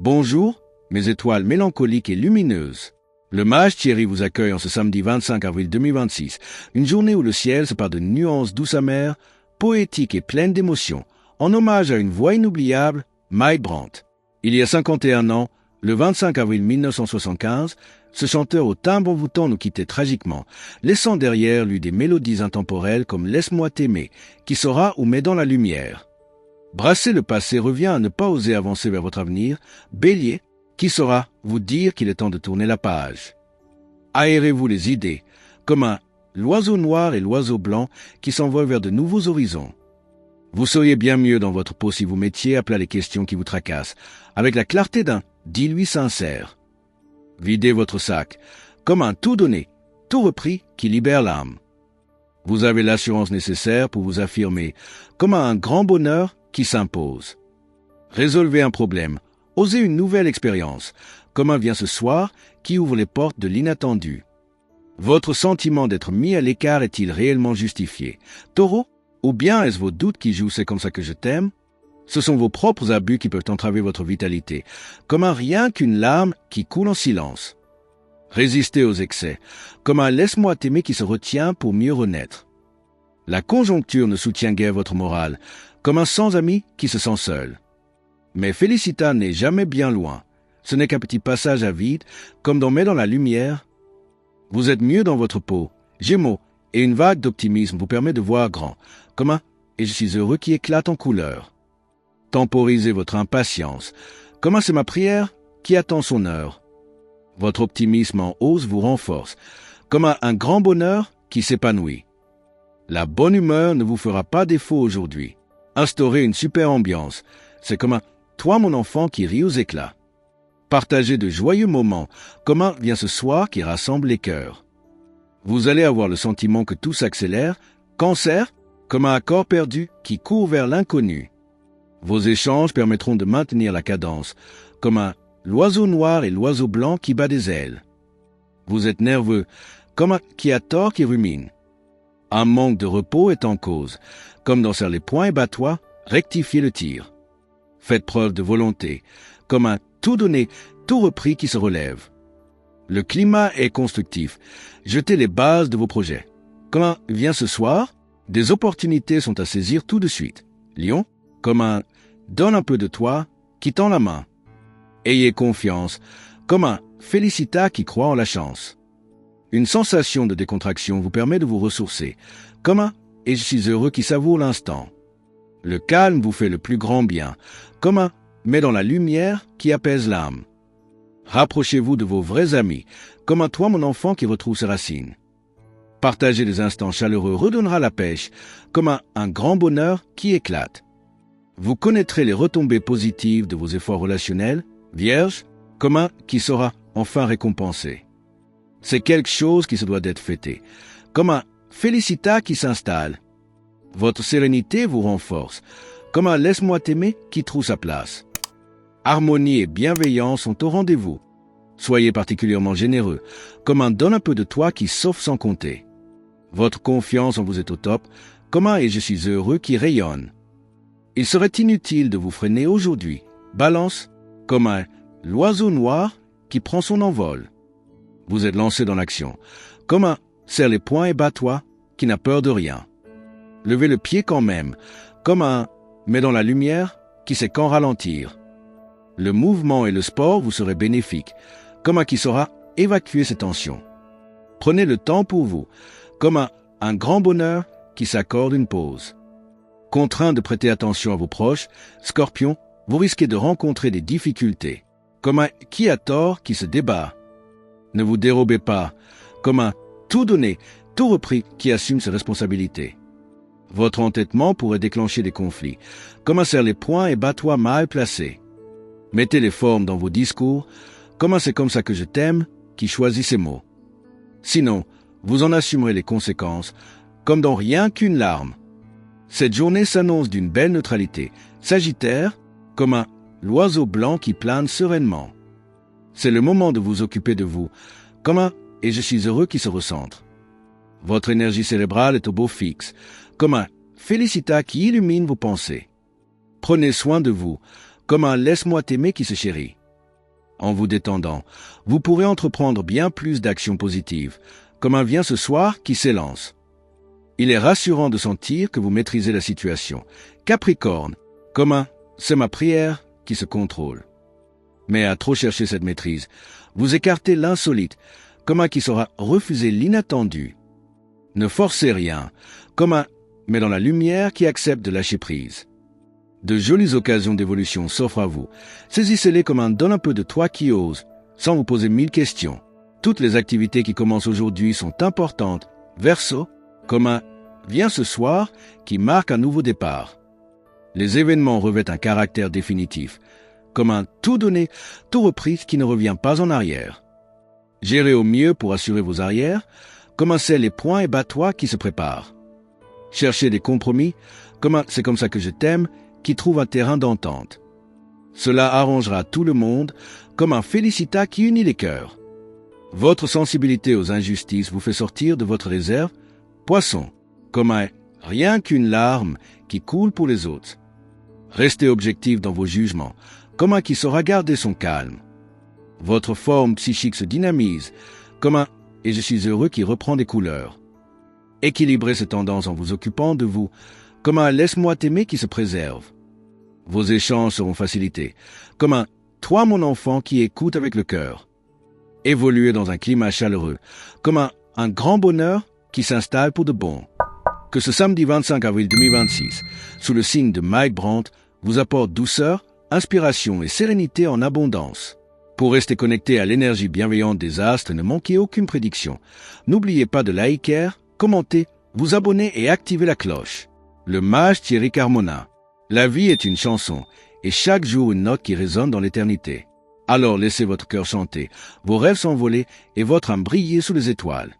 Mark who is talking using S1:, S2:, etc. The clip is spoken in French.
S1: Bonjour, mes étoiles mélancoliques et lumineuses. Le mage Thierry vous accueille en ce samedi 25 avril 2026, une journée où le ciel se part de nuances douces amères, poétiques et pleines d'émotions, en hommage à une voix inoubliable, Mike Brandt. Il y a 51 ans, le 25 avril 1975, ce chanteur au timbre envoûtant nous quittait tragiquement, laissant derrière lui des mélodies intemporelles comme Laisse-moi t'aimer, qui saura où met dans la lumière. Brasser le passé revient à ne pas oser avancer vers votre avenir, Bélier, qui saura vous dire qu'il est temps de tourner la page. Aérez-vous les idées, comme l'oiseau noir et l'oiseau blanc qui s'envolent vers de nouveaux horizons. Vous seriez bien mieux dans votre peau si vous mettiez à plat les questions qui vous tracassent, avec la clarté d'un « dis-lui sincère ». Videz votre sac, comme un tout donné, tout repris qui libère l'âme. Vous avez l'assurance nécessaire pour vous affirmer, comme un grand bonheur qui s'impose. Résolvez un problème, osez une nouvelle expérience, comme un vient ce soir qui ouvre les portes de l'inattendu. Votre sentiment d'être mis à l'écart est-il réellement justifié, Taureau? Ou bien est-ce vos doutes qui jouent « c'est comme ça que je t'aime » ? Ce sont vos propres abus qui peuvent entraver votre vitalité, comme un rien qu'une larme qui coule en silence. Résistez aux excès, comme un laisse-moi t'aimer qui se retient pour mieux renaître. La conjoncture ne soutient guère votre morale, comme un sans-ami qui se sent seul. Mais Félicita n'est jamais bien loin. Ce n'est qu'un petit passage à vide, comme dans Mets dans la lumière. Vous êtes mieux dans votre peau, Gémeaux, et une vague d'optimisme vous permet de voir grand, comme un « et je suis heureux » qui éclate en couleurs. Temporisez votre impatience, comme un « c'est ma prière » qui attend son heure. Votre optimisme en hausse vous renforce, comme un grand bonheur qui s'épanouit. La bonne humeur ne vous fera pas défaut aujourd'hui. Instaurez une super ambiance. C'est comme un « toi mon enfant » qui rit aux éclats. Partagez de joyeux moments, comme un « vient ce soir » qui rassemble les cœurs. Vous allez avoir le sentiment que tout s'accélère, Cancer, comme un accord perdu qui court vers l'inconnu. Vos échanges permettront de maintenir la cadence, comme un l'oiseau noir et l'oiseau blanc qui bat des ailes. Vous êtes nerveux, comme un qui a tort qui rumine. Un manque de repos est en cause, comme dans serre les poings et bat-toi, rectifiez le tir. Faites preuve de volonté, comme un tout donné, tout repris qui se relève. Le climat est constructif, jetez les bases de vos projets. Comme un vient ce soir, des opportunités sont à saisir tout de suite. Lion, comme un donne un peu de toi qui tend la main. Ayez confiance, comme un Félicita qui croit en la chance. Une sensation de décontraction vous permet de vous ressourcer, comme un et je suis heureux qui savoure l'instant. Le calme vous fait le plus grand bien, comme un mais dans la lumière qui apaise l'âme. Rapprochez-vous de vos vrais amis, comme un toi mon enfant qui retrouve ses racines. Partager des instants chaleureux redonnera la pêche, comme un grand bonheur qui éclate. Vous connaîtrez les retombées positives de vos efforts relationnels, Vierge, comme un qui sera enfin récompensé. C'est quelque chose qui se doit d'être fêté, comme un Félicita qui s'installe. Votre sérénité vous renforce, comme un laisse-moi t'aimer qui trouve sa place. Harmonie et bienveillance sont au rendez-vous. Soyez particulièrement généreux, comme un donne un peu de toi qui s'offre sans compter. Votre confiance en vous est au top, comme un et je suis heureux qui rayonne. Il serait inutile de vous freiner aujourd'hui. Balance, comme un l'oiseau noir qui prend son envol. Vous êtes lancé dans l'action, comme un serre les poings et bat-toi qui n'a peur de rien. Levez le pied quand même, comme un mais dans la lumière qui sait quand ralentir. Le mouvement et le sport vous seraient bénéfiques, comme un qui saura évacuer ses tensions. Prenez le temps pour vous, comme un grand bonheur qui s'accorde une pause. Contraint de prêter attention à vos proches, Scorpion, vous risquez de rencontrer des difficultés, comme un qui a tort qui se débat. Ne vous dérobez pas, comme un tout donné, tout repris qui assume ses responsabilités. Votre entêtement pourrait déclencher des conflits, comme un serre les poings et bat-toi mal placé. Mettez les formes dans vos discours, comme un c'est comme ça que je t'aime qui choisit ces mots. Sinon, vous en assumerez les conséquences, comme dans rien qu'une larme. Cette journée s'annonce d'une belle neutralité, Sagittaire, comme un l'oiseau blanc qui plane sereinement. C'est le moment de vous occuper de vous, comme un et je suis heureux qui se recentre. Votre énergie cérébrale est au beau fixe, comme un Félicita qui illumine vos pensées. Prenez soin de vous, comme un laisse-moi t'aimer qui se chérit. En vous détendant, vous pourrez entreprendre bien plus d'actions positives, comme un vient ce soir qui s'élance. Il est rassurant de sentir que vous maîtrisez la situation. Capricorne, comme un « c'est ma prière » qui se contrôle. Mais à trop chercher cette maîtrise, vous écartez l'insolite, comme un qui saura refuser l'inattendu. Ne forcez rien, comme un « mais dans la lumière qui accepte de lâcher prise ». De jolies occasions d'évolution s'offrent à vous. Saisissez-les comme un donne un peu de toi qui ose, sans vous poser 1000 questions. Toutes les activités qui commencent aujourd'hui sont importantes. Verseau, comme un « viens ce soir » qui marque un nouveau départ. Les événements revêtent un caractère définitif, comme un tout donné, tout repris qui ne revient pas en arrière. Gérez au mieux pour assurer vos arrières, comme un c'est les points et batois qui se préparent. Cherchez des compromis, comme un c'est comme ça que je t'aime, qui trouve un terrain d'entente. Cela arrangera tout le monde, comme un félicita qui unit les cœurs. Votre sensibilité aux injustices vous fait sortir de votre réserve, Poisson, comme un rien qu'une larme qui coule pour les autres. Restez objectif dans vos jugements, comme un qui saura garder son calme. Votre forme psychique se dynamise, comme un et je suis heureux qui reprend des couleurs. Équilibrez ces tendances en vous occupant de vous, comme un laisse-moi t'aimer qui se préserve. Vos échanges seront facilités, comme un toi mon enfant qui écoute avec le cœur. Évoluez dans un climat chaleureux, comme un grand bonheur qui s'installe pour de bon. Que ce samedi 25 avril 2026, sous le signe de Mike Brandt, vous apporte douceur, inspiration et sérénité en abondance. Pour rester connecté à l'énergie bienveillante des astres et ne manquer aucune prédiction, n'oubliez pas de liker, commenter, vous abonner et activer la cloche. Le mage Thierry Carmona. La vie est une chanson, et chaque jour une note qui résonne dans l'éternité. Alors laissez votre cœur chanter, vos rêves s'envoler et votre âme briller sous les étoiles.